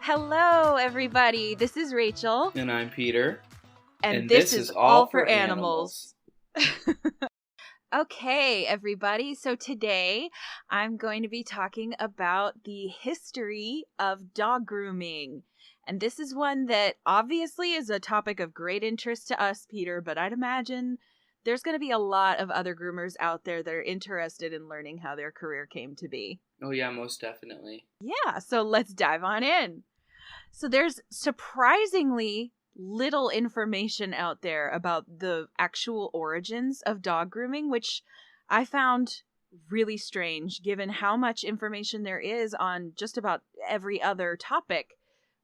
Hello, everybody. This is Rachel. And I'm Peter. And this is All for Animals. Okay, everybody. So today I'm going to be talking about the history of dog grooming. And this is one that obviously is a topic of great interest to us, Peter, but I'd imagine there's going to be a lot of other groomers out there that are interested in learning how their career came to be. Oh yeah, most definitely. Yeah, so let's dive on in. So there's surprisingly little information out there about the actual origins of dog grooming, which I found really strange given how much information there is on just about every other topic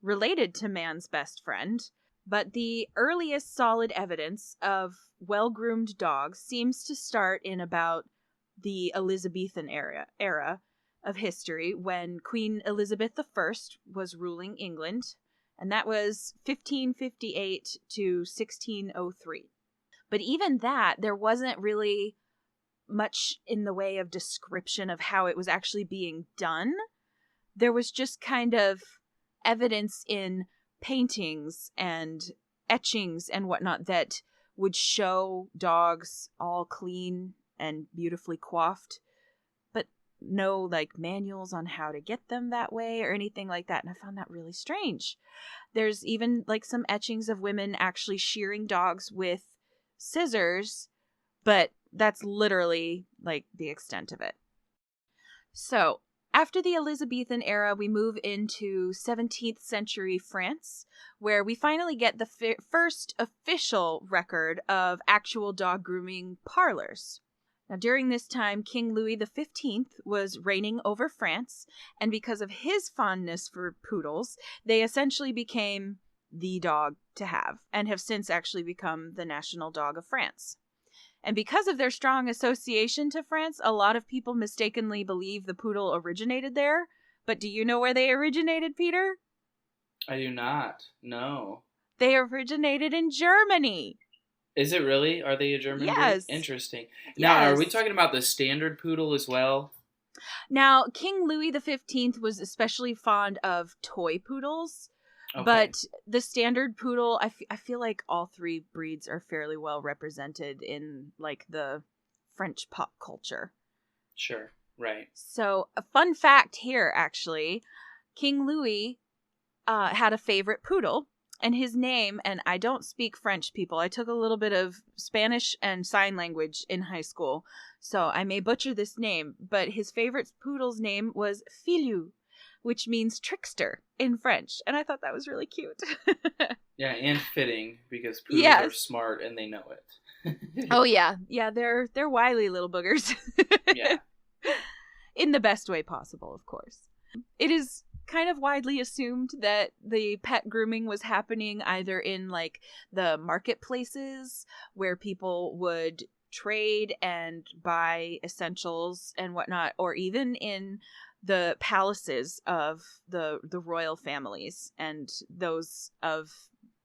related to man's best friend. But the earliest solid evidence of well-groomed dogs seems to start in about the Elizabethan era of history when Queen Elizabeth I was ruling England, and that was 1558 to 1603. But even that, there wasn't really much in the way of description of how it was actually being done. There was just kind of evidence in paintings and etchings and whatnot that would show dogs all clean and beautifully coiffed, but no like manuals on how to get them that way or anything like that. And I found that really strange. There's even like some etchings of women actually shearing dogs with scissors, but that's literally like the extent of it. So after the Elizabethan era, we move into 17th century France, where we finally get the first official record of actual dog grooming parlors. Now, during this time, King Louis XV was reigning over France, and because of his fondness for poodles, they essentially became the dog to have, and have since actually become the national dog of France. And because of their strong association to France, a lot of people mistakenly believe the poodle originated there. But do you know where they originated, Peter? I do not. No. They originated in Germany. Is it really? Are they a German breed? Yes. Interesting. Yes. Now, are we talking about the standard poodle as well? Now, King Louis XV was especially fond of toy poodles. Okay. But the standard poodle, I feel like all three breeds are fairly well represented in, like, the French pop culture. Sure, right. So, a fun fact here, actually, King Louis had a favorite poodle, and his name, and I don't speak French, people. I took a little bit of Spanish and sign language in high school, so I may butcher this name, but his favorite poodle's name was Filou, which means trickster in French. And I thought that was really cute. Yeah, and fitting, because poodles are smart and they know it. Oh, yeah. Yeah, they're wily little boogers. Yeah. In the best way possible, of course. It is kind of widely assumed that the pet grooming was happening either in, like, the marketplaces where people would trade and buy essentials and whatnot, or even in the palaces of the royal families and those of,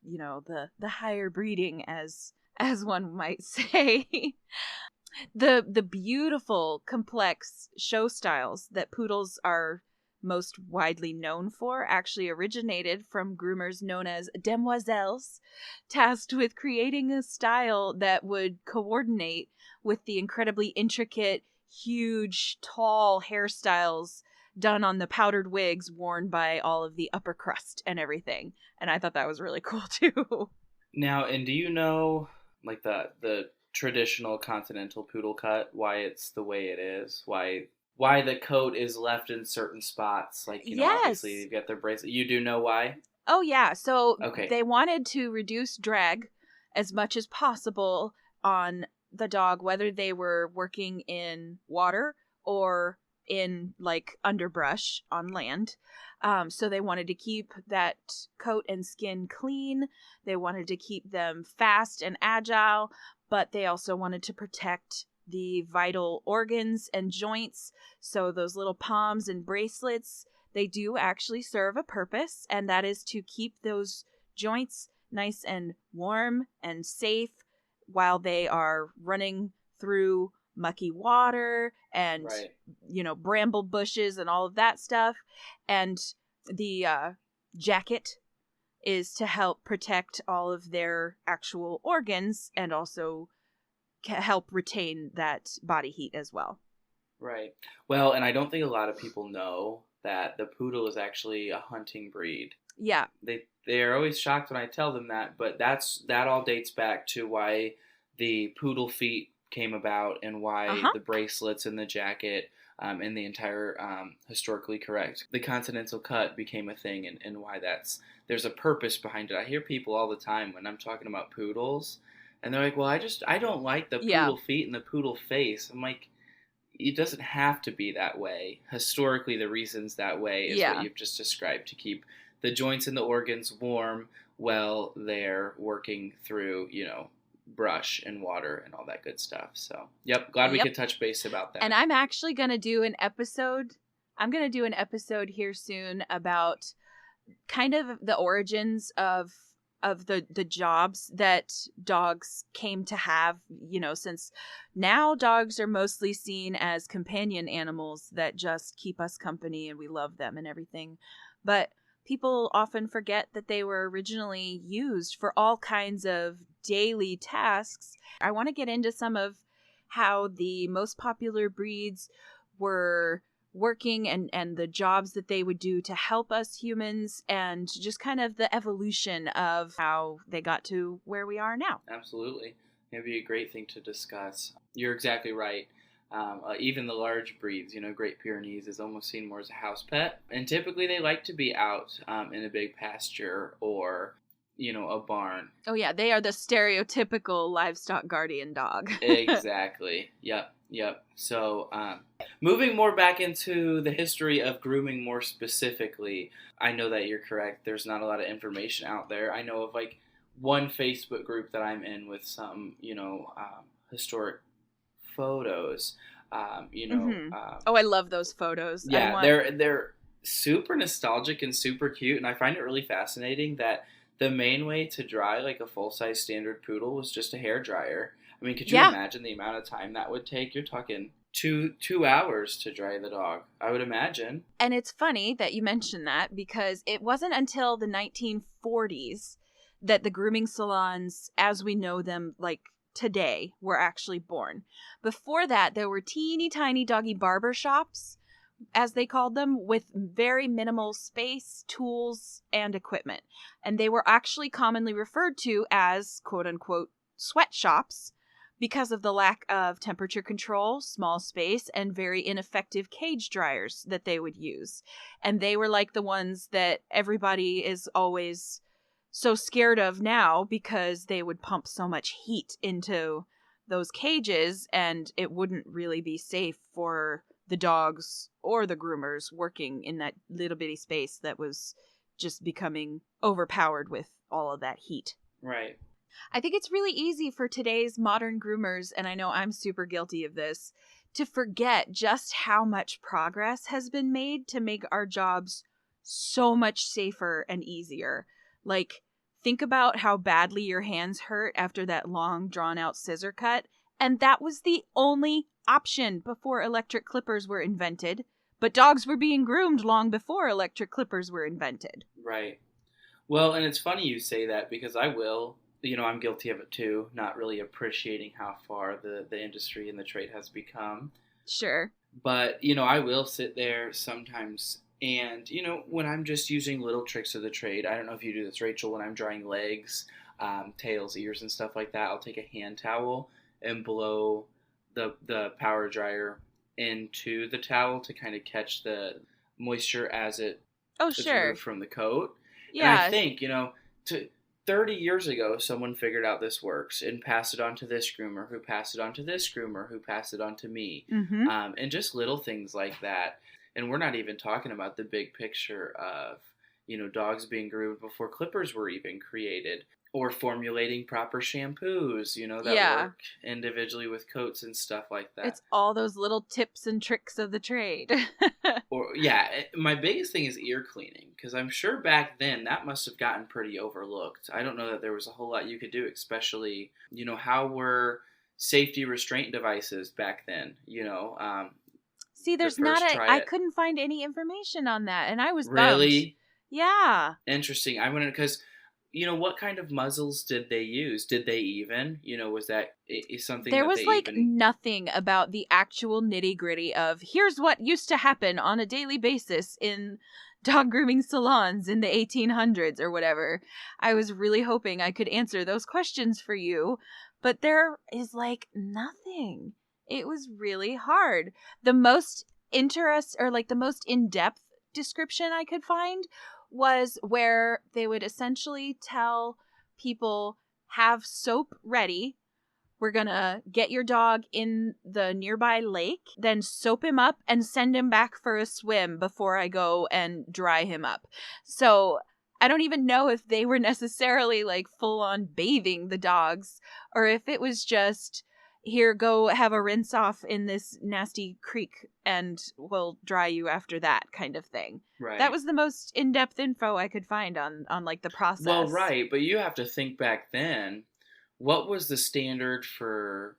you know, the higher breeding, as one might say. The beautiful, complex show styles that poodles are most widely known for actually originated from groomers known as demoiselles, tasked with creating a style that would coordinate with the incredibly intricate, huge, tall hairstyles done on the powdered wigs worn by all of the upper crust and everything. And I thought that was really cool too. Now, and do you know, like, the traditional continental poodle cut, why it's the way it is? Why the coat is left in certain spots? Like, you know, obviously you get their bracelet. You do know why? Oh, yeah. So They wanted to reduce drag as much as possible on the dog, whether they were working in water or in, like, underbrush on land. So they wanted to keep that coat and skin clean. They wanted to keep them fast and agile, but they also wanted to protect the vital organs and joints. So those little palms and bracelets, they do actually serve a purpose, and that is to keep those joints nice and warm and safe while they are running through mucky water and, right, you know, bramble bushes and all of that stuff. And the jacket is to help protect all of their actual organs and also help retain that body heat as well. Right. Well, and I don't think a lot of people know that the poodle is actually a hunting breed. Yeah. They're always shocked when I tell them that, but that all dates back to why the poodle feet came about and why the bracelets and the jacket and the entire historically correct, the continental cut became a thing, and why there's a purpose behind it. I hear people all the time when I'm talking about poodles, and they're like, well, I don't like the poodle feet and the poodle face. I'm like, it doesn't have to be that way. Historically, the reason's that way is what you've just described, to keep the joints and the organs warm while they're working through, brush and water and all that good stuff. So, glad we could touch base about that. And I'm actually going to do an episode. I'm going to do an episode here soon about kind of the origins of the jobs that dogs came to have, since now dogs are mostly seen as companion animals that just keep us company and we love them and everything. But people often forget that they were originally used for all kinds of daily tasks. I want to get into some of how the most popular breeds were working and the jobs that they would do to help us humans, and just kind of the evolution of how they got to where we are now. Absolutely. It'd be a great thing to discuss. You're exactly right. Even the large breeds, Great Pyrenees is almost seen more as a house pet. And typically they like to be out in a big pasture or, a barn. Oh, yeah. They are the stereotypical livestock guardian dog. Exactly. Yep. So moving more back into the history of grooming more specifically, I know that you're correct. There's not a lot of information out there. I know of one Facebook group that I'm in with some, historic photos. Oh, I love those photos. Yeah, they're super nostalgic and super cute, and I find it really fascinating that the main way to dry a full-size standard poodle was just a hair dryer. I mean, could you imagine the amount of time that would take? You're talking two hours to dry the dog, I would imagine. And it's funny that you mentioned that, because it wasn't until the 1940s that the grooming salons, as we know them, today, were actually born. Before that, there were teeny tiny doggy barber shops, as they called them, with very minimal space, tools, and equipment. And they were actually commonly referred to as quote-unquote sweatshops because of the lack of temperature control, small space, and very ineffective cage dryers that they would use. And they were like the ones that everybody is always so scared of now, because they would pump so much heat into those cages and it wouldn't really be safe for the dogs or the groomers working in that little bitty space that was just becoming overpowered with all of that heat. Right. I think it's really easy for today's modern groomers, and I know I'm super guilty of this, to forget just how much progress has been made to make our jobs so much safer and easier. Think about how badly your hands hurt after that long, drawn-out scissor cut, and that was the only option before electric clippers were invented. But dogs were being groomed long before electric clippers were invented. Right. Well, and it's funny you say that, because I'm guilty of it too, not really appreciating how far the industry and the trade has become. Sure. But, I will sit there sometimes and, when I'm just using little tricks of the trade, I don't know if you do this, Rachel, when I'm drying legs, tails, ears, and stuff like that, I'll take a hand towel and blow the power dryer into the towel to kind of catch the moisture as it is removed from the coat. Yeah. And I think, 30 years ago, someone figured out this works and passed it on to this groomer, who passed it on to this groomer, who passed it on to me. Mm-hmm. And just little things like that. And we're not even talking about the big picture of, dogs being groomed before clippers were even created, or formulating proper shampoos, that work individually with coats and stuff like that. It's all those little tips and tricks of the trade. My biggest thing is ear cleaning, because I'm sure back then that must have gotten pretty overlooked. I don't know that there was a whole lot you could do, especially, how were safety restraint devices back then, See, there's I couldn't find any information on that, and I was really bummed. Yeah. Interesting. I wonder, because, what kind of muzzles did they use? Did they even, was that something There that they was like even... nothing about the actual nitty-gritty of here's what used to happen on a daily basis in dog grooming salons in the 1800s or whatever. I was really hoping I could answer those questions for you, but there is like nothing. It was really hard. The most the most in-depth description I could find was where they would essentially tell people, have soap ready. We're gonna get your dog in the nearby lake, then soap him up and send him back for a swim before I go and dry him up. So I don't even know if they were necessarily like full on bathing the dogs, or if it was just, here, go have a rinse off in this nasty creek and we'll dry you after that kind of thing. Right. That was the most in-depth info I could find on like the process. Well, right, but you have to think back then. What was the standard for,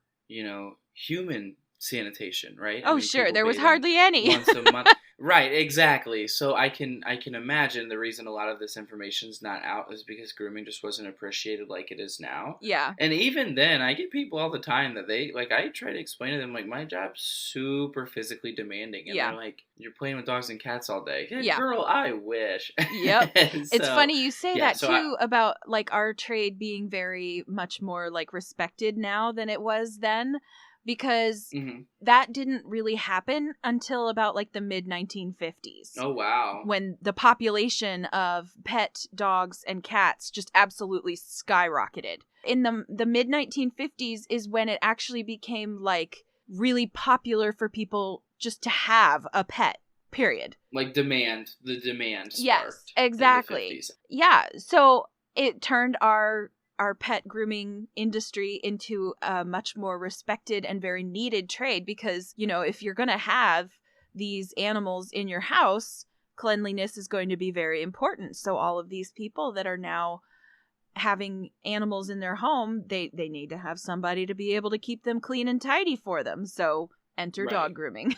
human sanitation, right? Oh, sure. There was hardly any. Once a month. Right, exactly. So I can imagine the reason a lot of this information's not out is because grooming just wasn't appreciated like it is now. Yeah. And even then, I get people all the time that I try to explain to them, like, my job's super physically demanding. And they're like, you're playing with dogs and cats all day. Yeah. Girl, I wish. Yep. It's funny you say that too, about like our trade being very much more like respected now than it was then. Because that didn't really happen until about like the mid 1950s. Oh, wow. When the population of pet dogs and cats just absolutely skyrocketed. In the mid 1950s is when it actually became like really popular for people just to have a pet, period. Like the demand sparked. Yes, exactly. Yeah, so it turned our pet grooming industry into a much more respected and very needed trade because, if you're going to have these animals in your house, cleanliness is going to be very important. So all of these people that are now having animals in their home, they need to have somebody to be able to keep them clean and tidy for them. So enter dog grooming.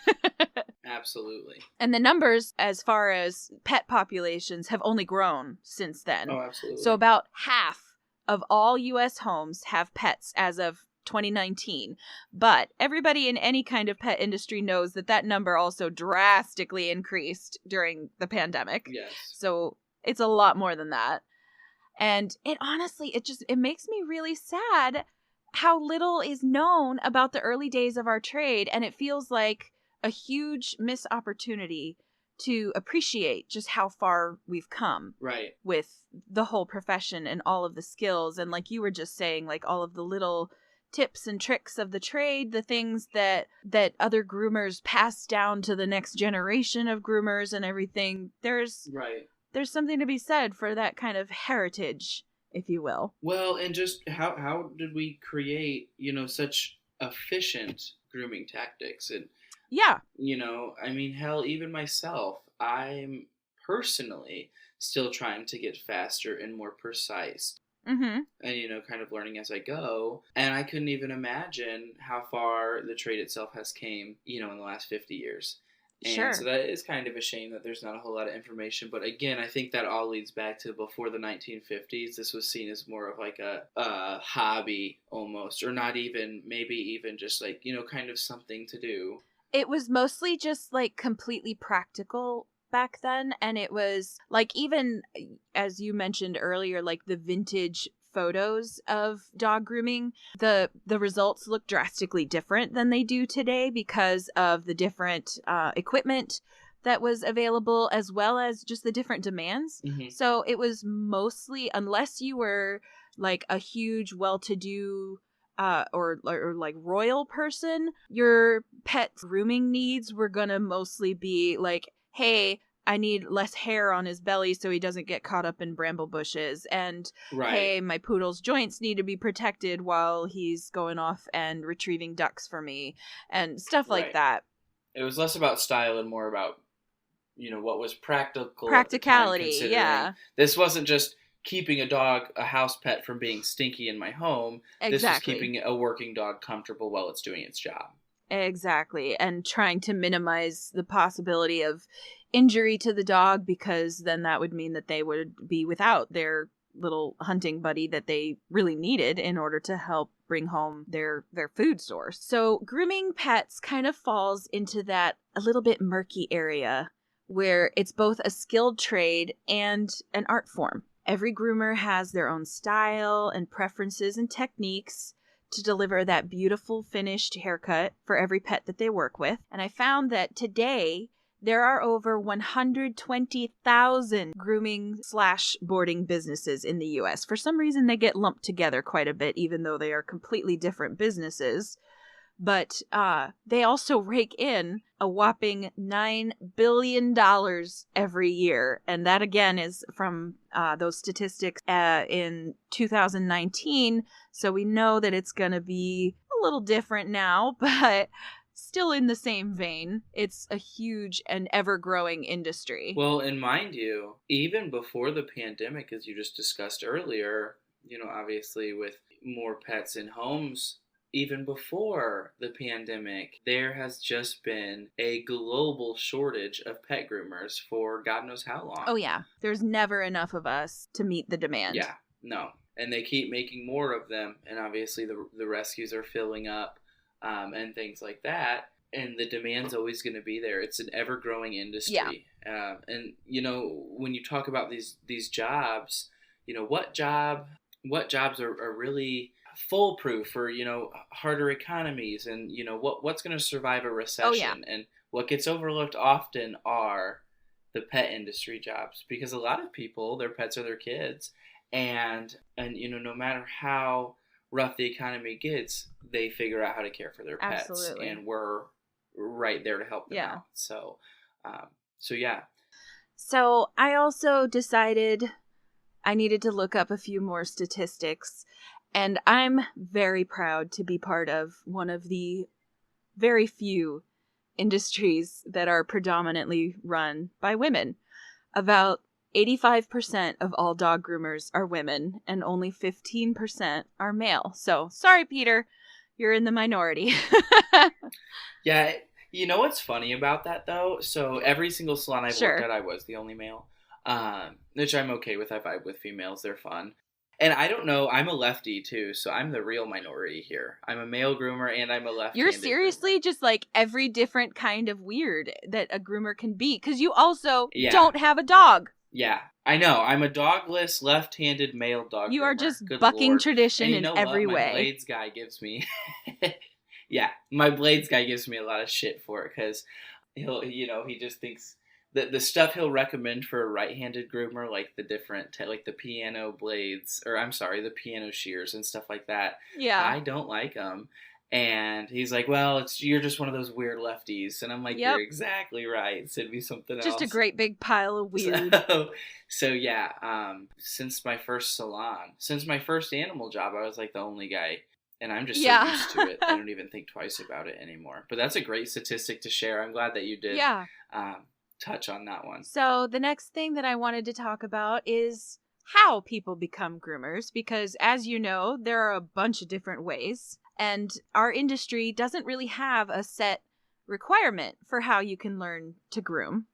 Absolutely. And the numbers as far as pet populations have only grown since then. Oh, absolutely. So about half of all U.S. homes have pets as of 2019. But everybody in any kind of pet industry knows that number also drastically increased during the pandemic. Yes. So it's a lot more than that. And it honestly, it makes me really sad how little is known about the early days of our trade. And it feels like a huge missed opportunity to appreciate just how far we've come with the whole profession and all of the skills. And like you were just saying, like all of the little tips and tricks of the trade, the things that other groomers pass down to the next generation of groomers and everything. There's something to be said for that kind of heritage, if you will. Well, and just how did we create, such efficient grooming tactics? And yeah. Hell, even myself, I'm personally still trying to get faster and more precise. Mm-hmm. And, kind of learning as I go. And I couldn't even imagine how far the trade itself has came, in the last 50 years. And so that is kind of a shame that there's not a whole lot of information. But again, I think that all leads back to before the 1950s. This was seen as more of like a hobby almost, or not even, maybe even just like, kind of something to do. It was mostly just like completely practical back then. And it was like, even as you mentioned earlier, like the vintage photos of dog grooming, the results look drastically different than they do today because of the different equipment that was available, as well as just the different demands. Mm-hmm. So it was mostly, unless you were like a huge well-to-do or like royal person, your pet grooming needs were gonna mostly be like, hey, I need less hair on his belly so he doesn't get caught up in bramble bushes. And hey, my poodle's joints need to be protected while he's going off and retrieving ducks for me and stuff like that. It was less about style and more about, what was practical. Practicality, yeah. This wasn't just keeping a house pet from being stinky in my home. Exactly. This was keeping a working dog comfortable while it's doing its job. Exactly. And trying to minimize the possibility of injury to the dog, because then that would mean that they would be without their little hunting buddy that they really needed in order to help bring home their food source. So grooming pets kind of falls into that a little bit murky area where it's both a skilled trade and an art form. Every groomer has their own style and preferences and techniques to deliver that beautiful finished haircut for every pet that they work with. And I found that today there are over 120,000 grooming/boarding businesses in the US. For some reason, they get lumped together quite a bit, even though they are completely different businesses. But they also rake in a whopping $9 billion every year. And that, again, is from those statistics in 2019. So we know that it's going to be a little different now, but still in the same vein. It's a huge and ever-growing industry. Well, and mind you, even before the pandemic, as you just discussed earlier, obviously with more pets in homes, even before the pandemic, there has just been a global shortage of pet groomers for God knows how long. Oh, yeah. There's never enough of us to meet the demand. Yeah, no. And they keep making more of them. And obviously the rescues are filling up and things like that. And the demand's always going to be there. It's an ever-growing industry. Yeah. And, when you talk about these jobs, what jobs are really foolproof for harder economies, and what's going to survive a recession. Oh, yeah. And what gets overlooked often are the pet industry jobs, because a lot of people, their pets are their kids, and no matter how rough the economy gets, they figure out how to care for their pets. Absolutely. And we're right there to help them out. So yeah. So I also decided I needed to look up a few more statistics. And I'm very proud to be part of one of the very few industries that are predominantly run by women. About 85% of all dog groomers are women, and only 15% are male. So, sorry, Peter, you're in the minority. Yeah, you know what's funny about that, though? So, every single salon I've worked at, I was the only male, which I'm okay with. I vibe with females. They're fun. And I don't know, I'm a lefty too, so I'm the real minority here. I'm a male groomer and I'm a left-handed You're seriously groomer. Just like every different kind of weird that a groomer can be, because you also don't have a dog. Yeah, I know. I'm a dogless, left-handed male dog You groomer. are just bucking tradition in every way. My Blades guy gives me... my Blades guy gives me a lot of shit for it, because he just thinks... The stuff he'll recommend for a right-handed groomer, like the different, like the piano blades, the piano shears and stuff like that. Yeah. I don't like them. And he's like, well, you're just one of those weird lefties. And I'm like, You're exactly right. Send me something else. Just a great big pile of weird. So yeah, since my first animal job, I was like the only guy. And I'm just so used to it. I don't even think twice about it anymore. But that's a great statistic to share. I'm glad that you did. Yeah. Touch on that one. So the next thing that I wanted to talk about is how people become groomers, because as you know, there are a bunch of different ways, and our industry doesn't really have a set requirement for how you can learn to groom.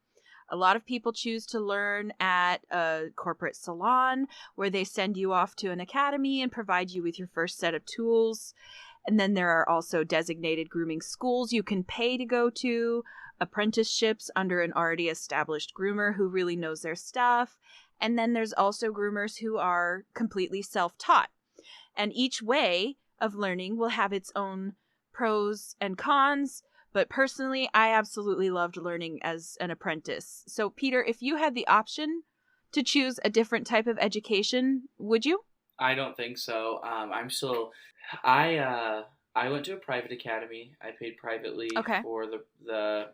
A lot of people choose to learn at a corporate salon where they send you off to an academy and provide you with your first set of tools. And then there are also designated grooming schools you can pay to go to, apprenticeships under an already established groomer who really knows their stuff. And then there's also groomers who are completely self-taught. And each way of learning will have its own pros and cons. But personally, I absolutely loved learning as an apprentice. So, Peter, if you had the option to choose a different type of education, would you? I don't think so. I went to a private academy. I paid privately for the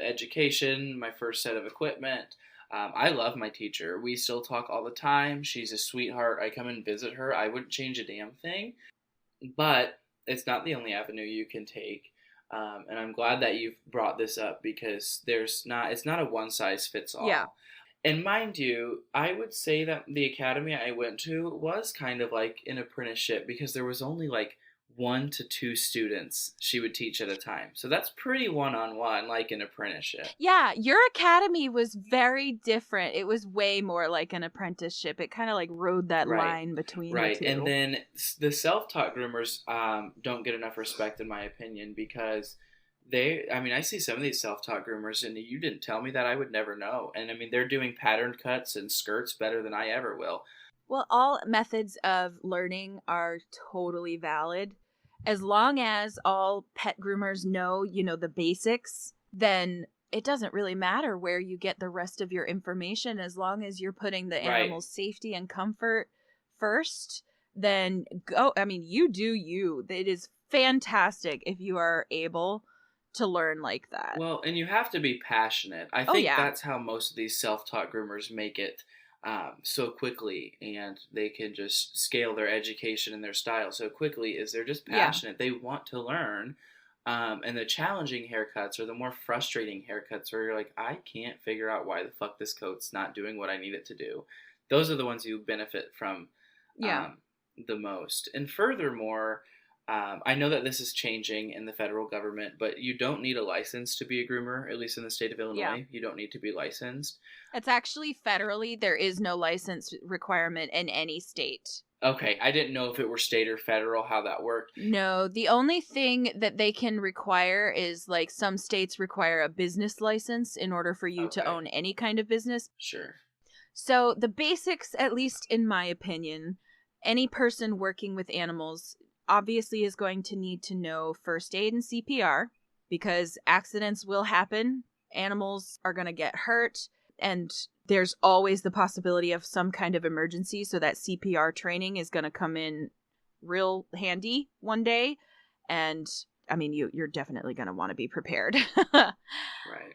education, my first set of equipment. I love my teacher. We still talk all the time. She's a sweetheart. I come and visit her. I wouldn't change a damn thing. But it's not the only avenue you can take. And I'm glad that you've brought this up, because it's not a one-size-fits-all. Yeah. And mind you, I would say that the academy I went to was kind of like an apprenticeship, because there was only like 1 to 2 students she would teach at a time. So that's pretty one-on-one, like an apprenticeship. Yeah, your academy was very different. It was way more like an apprenticeship. It kind of like rode that line between the two. And then the self-taught groomers don't get enough respect, in my opinion, because I see some of these self-taught groomers, and you didn't tell me that, I would never know. And I mean, they're doing patterned cuts and skirts better than I ever will. Well, all methods of learning are totally valid. As long as all pet groomers know, the basics, then it doesn't really matter where you get the rest of your information. As long as you're putting the animal's safety and comfort first, then go. I mean, you do you. It is fantastic if you are able to learn like that. Well, and you have to be passionate. I think that's how most of these self-taught groomers make it so quickly, and they can just scale their education and their style so quickly, is they're just passionate. They want to learn. And the challenging haircuts are the more frustrating haircuts where you're like, I can't figure out why the fuck this coat's not doing what I need it to do. Those are the ones you benefit from the most. And furthermore, I know that this is changing in the federal government, but you don't need a license to be a groomer, at least in the state of Illinois. Yeah. You don't need to be licensed. It's actually federally, there is no license requirement in any state. Okay, I didn't know if it were state or federal, how that worked. No, the only thing that they can require is, like, some states require a business license in order for you to own any kind of business. Sure. So the basics, at least in my opinion, any person working with animals obviously is going to need to know first aid and CPR, because accidents will happen. Animals are going to get hurt, and there's always the possibility of some kind of emergency. So that CPR training is going to come in real handy one day. And I mean, you're definitely going to want to be prepared. Right.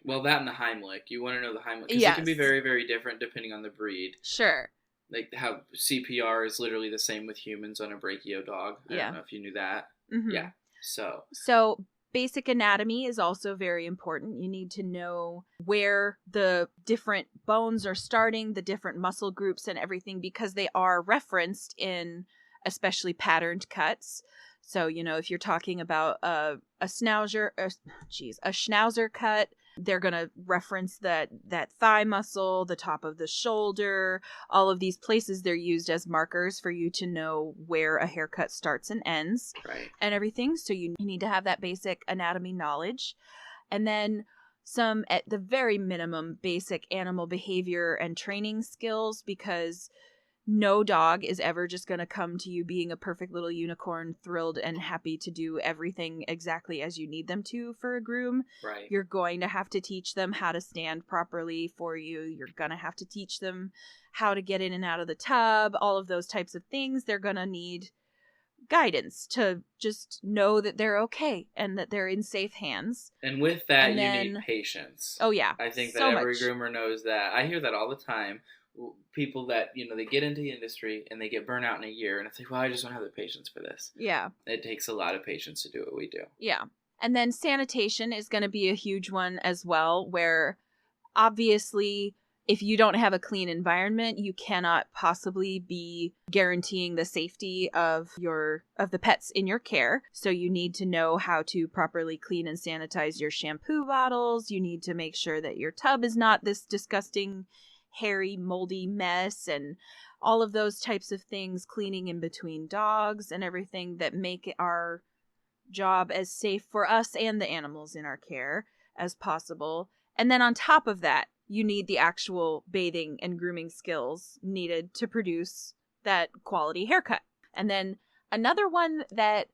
Well, that and the Heimlich. You want to know the Heimlich, because it can be very, very different depending on the breed. Sure. Like how CPR is literally the same with humans on a brachio dog. I don't know if you knew that. Mm-hmm. Yeah. So basic anatomy is also very important. You need to know where the different bones are starting, the different muscle groups and everything, because they are referenced in especially patterned cuts. So, if you're talking about a schnauzer cut, they're going to reference that thigh muscle, the top of the shoulder, all of these places. They're used as markers for you to know where a haircut starts and ends, and everything. So you need to have that basic anatomy knowledge. And then some, at the very minimum, basic animal behavior and training skills, because no dog is ever just going to come to you being a perfect little unicorn, thrilled and happy to do everything exactly as you need them to for a groom. Right. You're going to have to teach them how to stand properly for you. You're going to have to teach them how to get in and out of the tub, all of those types of things. They're going to need guidance to just know that they're okay and that they're in safe hands. And with that, you need patience. Oh, yeah. I think that every groomer knows that. I hear that all the time. People that, they get into the industry and they get burnt out in a year, and it's like, well, I just don't have the patience for this. Yeah. It takes a lot of patience to do what we do. Yeah. And then sanitation is going to be a huge one as well, where obviously if you don't have a clean environment, you cannot possibly be guaranteeing the safety of the pets in your care. So you need to know how to properly clean and sanitize your shampoo bottles. You need to make sure that your tub is not this disgusting, hairy, moldy mess, and all of those types of things, cleaning in between dogs and everything that make our job as safe for us and the animals in our care as possible. And then on top of that, you need the actual bathing and grooming skills needed to produce that quality haircut. And then another one that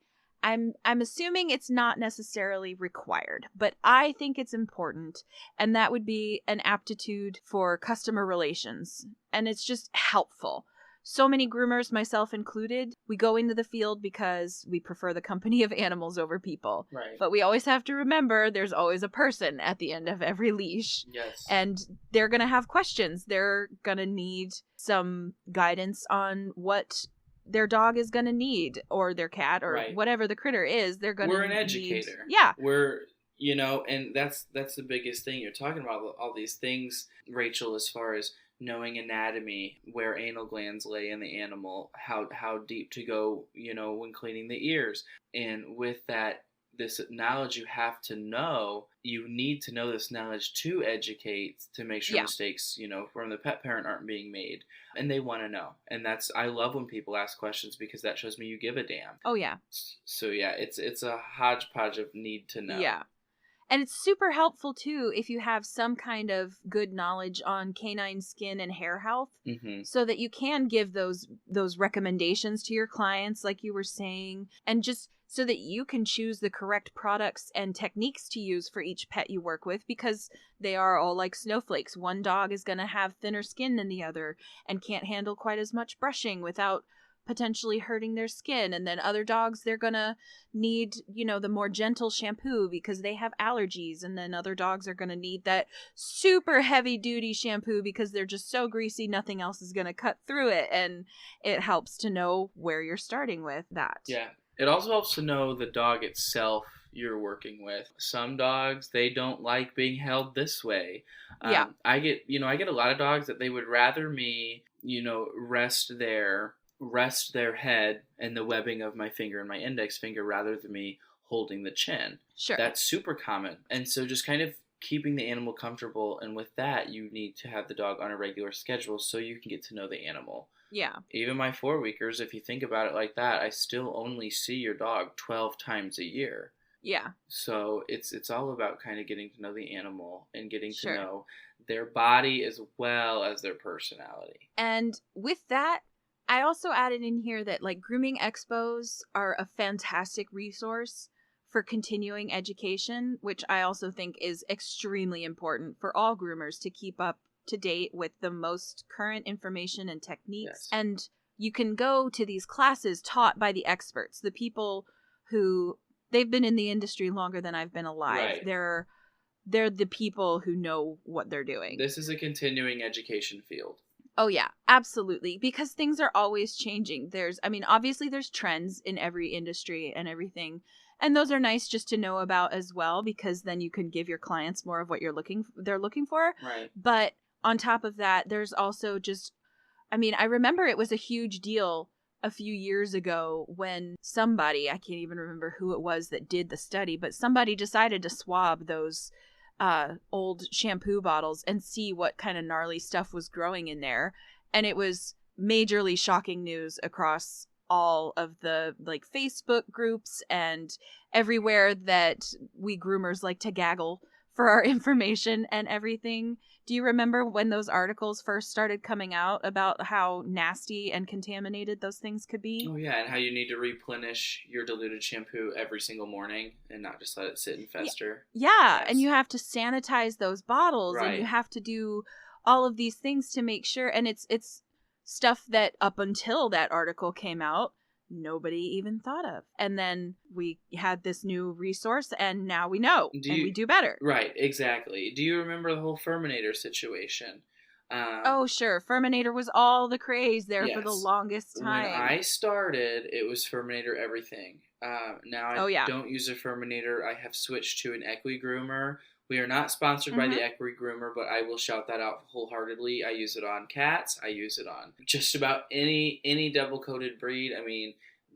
I'm assuming it's not necessarily required, but I think it's important, and that would be an aptitude for customer relations. And it's just helpful. So many groomers, myself included, we go into the field because we prefer the company of animals over people. Right. But we always have to remember there's always a person at the end of every leash. Yes. And they're going to have questions. They're going to need some guidance on what their dog is going to need, or their cat, or whatever the critter is. They're going to We're an educator. Yeah. We're, and that's the biggest thing. You're talking about all these things, Rachel, as far as knowing anatomy, where anal glands lay in the animal, how deep to go, when cleaning the ears. And with that, this knowledge you have to know, you need to know this knowledge to educate, to make sure mistakes, from the pet parent aren't being made. And they want to know. And I love when people ask questions, because that shows me you give a damn. Oh, yeah. So, yeah, it's a hodgepodge of need to know. Yeah. And it's super helpful, too, if you have some kind of good knowledge on canine skin and hair health, so that you can give those recommendations to your clients, like you were saying, and just so that you can choose the correct products and techniques to use for each pet you work with, because they are all like snowflakes. One dog is going to have thinner skin than the other and can't handle quite as much brushing without potentially hurting their skin, and then other dogs, they're gonna need the more gentle shampoo because they have allergies, and then other dogs are gonna need that super heavy duty shampoo because they're just so greasy nothing else is gonna cut through it. And it helps to know where you're starting with that. Yeah, it also helps to know the dog itself you're working with. Some dogs, they don't like being held this way. I get a lot of dogs that they would rather me rest their head in the webbing of my finger and my index finger rather than me holding the chin. Sure. That's super common. And so just kind of keeping the animal comfortable, and with that, you need to have the dog on a regular schedule so you can get to know the animal. Yeah. Even my 4-weekers, if you think about it like that, I still only see your dog 12 times a year. Yeah. So it's all about kind of getting to know the animal and getting to know their body as well as their personality. And with that, I also added in here that grooming expos are a fantastic resource for continuing education, which I also think is extremely important for all groomers to keep up to date with the most current information and techniques. Yes. And you can go to these classes taught by the experts, the people who they've been in the industry longer than I've been alive. Right. They're the people who know what they're doing. This is a continuing education field. Oh, yeah, absolutely. Because things are always changing. Obviously there's trends in every industry and everything. And those are nice just to know about as well, because then you can give your clients more of what they're looking for. Right. But on top of that, there's also I remember it was a huge deal a few years ago when somebody, I can't even remember who it was that did the study, but somebody decided to swab those old shampoo bottles and see what kind of gnarly stuff was growing in there. And it was majorly shocking news across all of the Facebook groups and everywhere that we groomers like to gaggle for our information and everything. Do you remember when those articles first started coming out about how nasty and contaminated those things could be? Oh, yeah, and how you need to replenish your diluted shampoo every single morning and not just let it sit and fester. Yeah, yes. And you have to sanitize those bottles, and you have to do all of these things to make sure. And it's stuff that up until that article came out, nobody even thought of. And then we had this new resource, and now we know, and we do better. Right, exactly. Do you remember the whole Furminator situation? Oh, sure. Furminator was all the craze there for the longest time. When I started, it was Furminator everything. Now I don't use a Furminator. I have switched to an Equi Groomer. We are not sponsored by the Equi Groomer, but I will shout that out wholeheartedly. I use it on cats. I use it on just about any double-coated breed.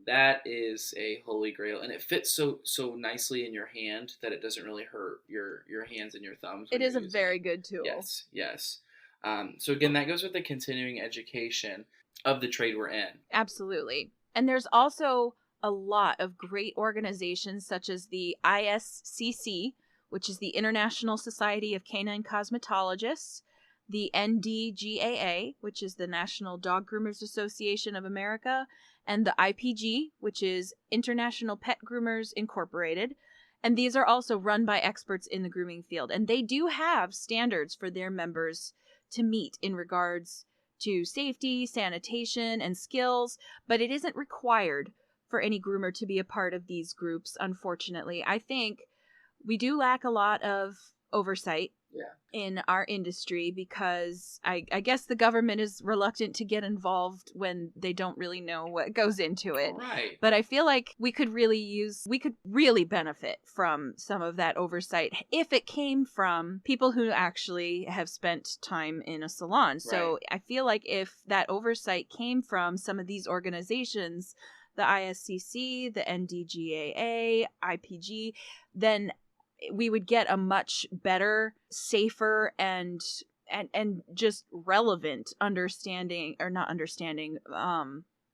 That is a holy grail, and it fits so nicely in your hand that it doesn't really hurt your hands and your thumbs. It is a very good tool. Yes. So again, that goes with the continuing education of the trade we're in. Absolutely. And there's also a lot of great organizations such as the ISCC, which is the International Society of Canine Cosmetologists, the NDGAA, which is the National Dog Groomers Association of America, and the IPG, which is International Pet Groomers Incorporated. And these are also run by experts in the grooming field. And they do have standards for their members to meet in regards to safety, sanitation, and skills, but it isn't required for any groomer to be a part of these groups, unfortunately. I think we do lack a lot of oversight in our industry, because I guess the government is reluctant to get involved when they don't really know what goes into it. Right. But I feel like we could really benefit from some of that oversight if it came from people who actually have spent time in a salon. So Right. I feel like if that oversight came from some of these organizations, the ISCC, the NDGAA, IPG, then we would get a much better, safer, and just relevant understanding, or not understanding,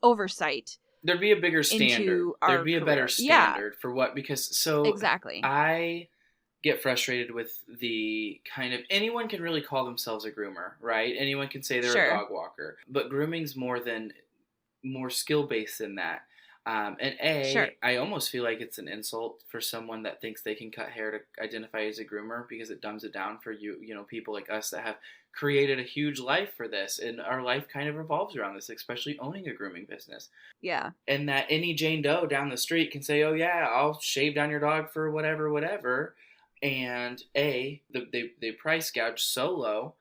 oversight. There'd be a bigger standard. There'd be a better standard for what, because exactly. I get frustrated with the kind of, anyone can really call themselves a groomer, right? Anyone can say they're a dog walker, but grooming's more skill based than that. I almost feel like it's an insult for someone that thinks they can cut hair to identify as a groomer, because it dumbs it down for people like us that have created a huge life for this, and our life kind of revolves around this, especially owning a grooming business. Yeah. And that any Jane Doe down the street can say, oh yeah, I'll shave down your dog for whatever. And they price gouge so low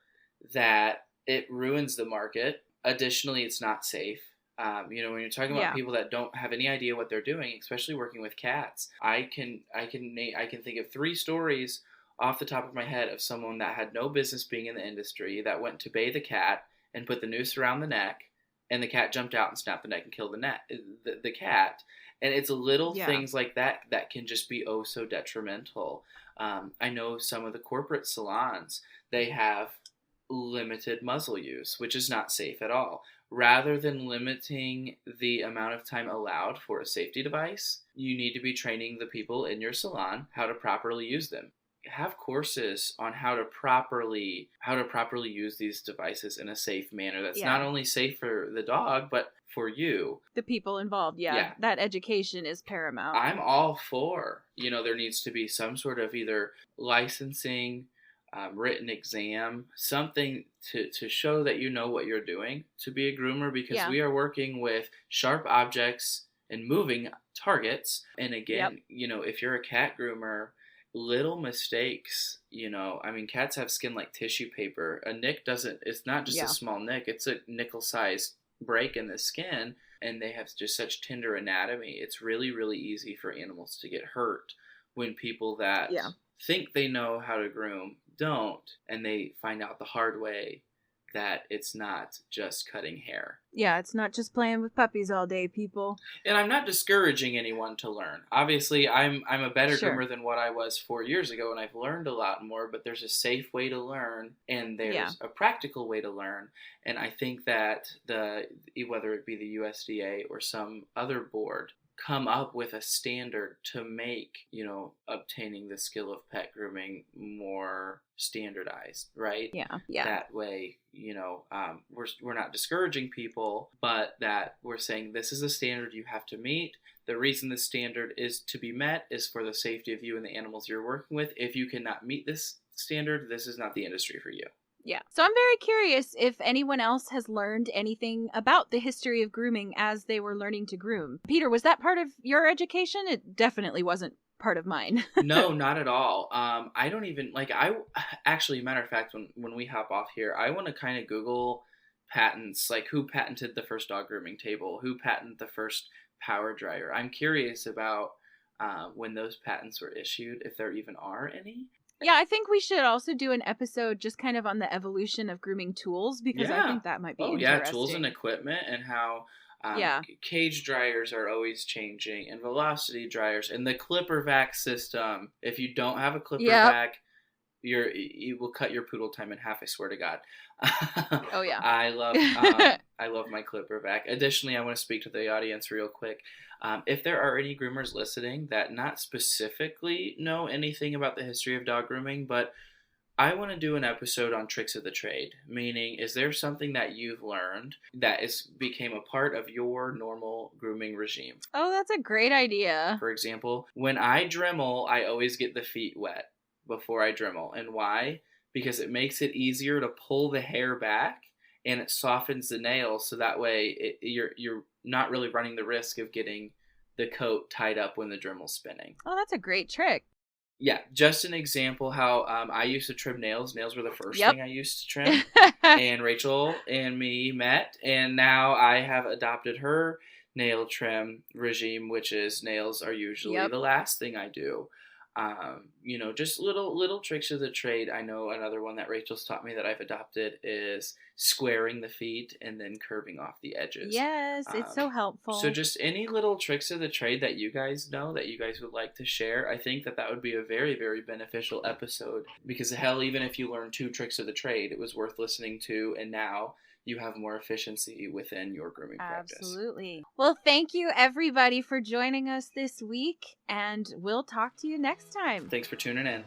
that it ruins the market. Additionally, it's not safe. When you're talking about people that don't have any idea what they're doing, especially working with cats, I can think of 3 stories off the top of my head of someone that had no business being in the industry, that went to bathe the cat and put the noose around the neck, and the cat jumped out and snapped the neck and killed the cat. And it's little things like that that can just be oh so detrimental. I know some of the corporate salons, they have limited muzzle use, which is not safe at all. Rather than limiting the amount of time allowed for a safety device, you need to be training the people in your salon how to properly use them. Have courses on how to properly use these devices in a safe manner that's not only safe for the dog, but for you. The people involved, that education is paramount. I'm all for, there needs to be some sort of either licensing, written exam, something to show that you know what you're doing to be a groomer, because we are working with sharp objects and moving targets. And again, if you're a cat groomer, little mistakes, cats have skin like tissue paper. A nick it's not just a small nick, it's a nickel-sized break in the skin, and they have just such tender anatomy. It's really, really easy for animals to get hurt when people that think they know how to groom don't, and they find out the hard way that it's not just cutting hair. Yeah, it's not just playing with puppies all day, people. And I'm not discouraging anyone to learn. Obviously, I'm a better groomer than what I was 4 years ago, and I've learned a lot more, but there's a safe way to learn, and there's a practical way to learn. And I think that whether it be the USDA or some other board, come up with a standard to make, obtaining the skill of pet grooming more standardized, right? Yeah. That way, we're not discouraging people, but that we're saying this is a standard you have to meet. The reason this standard is to be met is for the safety of you and the animals you're working with. If you cannot meet this standard, this is not the industry for you. Yeah. So I'm very curious if anyone else has learned anything about the history of grooming as they were learning to groom. Peter, was that part of your education? It definitely wasn't part of mine. No, not at all. I don't even, actually, matter of fact, when we hop off here, I want to kind of Google patents, like who patented the first dog grooming table, who patented the first power dryer. I'm curious about when those patents were issued, if there even are any. Yeah, I think we should also do an episode just kind of on the evolution of grooming tools, because I think that might be interesting. Tools and equipment, and how cage dryers are always changing, and velocity dryers, and the clipper vac system. If you don't have a clipper vac, you will cut your poodle time in half, I swear to God. Oh yeah. I love my clipper vac. Additionally, I want to speak to the audience real quick. If there are any groomers listening that not specifically know anything about the history of dog grooming, but I want to do an episode on tricks of the trade, meaning, is there something that you've learned that became a part of your normal grooming regime? Oh, that's a great idea. For example, when I Dremel, I always get the feet wet before I Dremel. And why? Because it makes it easier to pull the hair back, and it softens the nails, so that way you're not really running the risk of getting the coat tied up when the Dremel's spinning. Oh, that's a great trick. Yeah, just an example how I used to trim nails. Nails were the first Yep. thing I used to trim. And Rachel and me met, and now I have adopted her nail trim regime, which is nails are usually Yep. the last thing I do. You know, just little tricks of the trade. I know another one that Rachel's taught me that I've adopted is squaring the feet and then curving off the edges. Yes, it's so helpful. So just any little tricks of the trade that you guys know that you guys would like to share, I think that would be a very, very beneficial episode, because hell, even if you learn 2 tricks of the trade, it was worth listening to, and now you have more efficiency within your grooming practice. Absolutely. Well, thank you everybody for joining us this week, and we'll talk to you next time. Thanks for tuning in.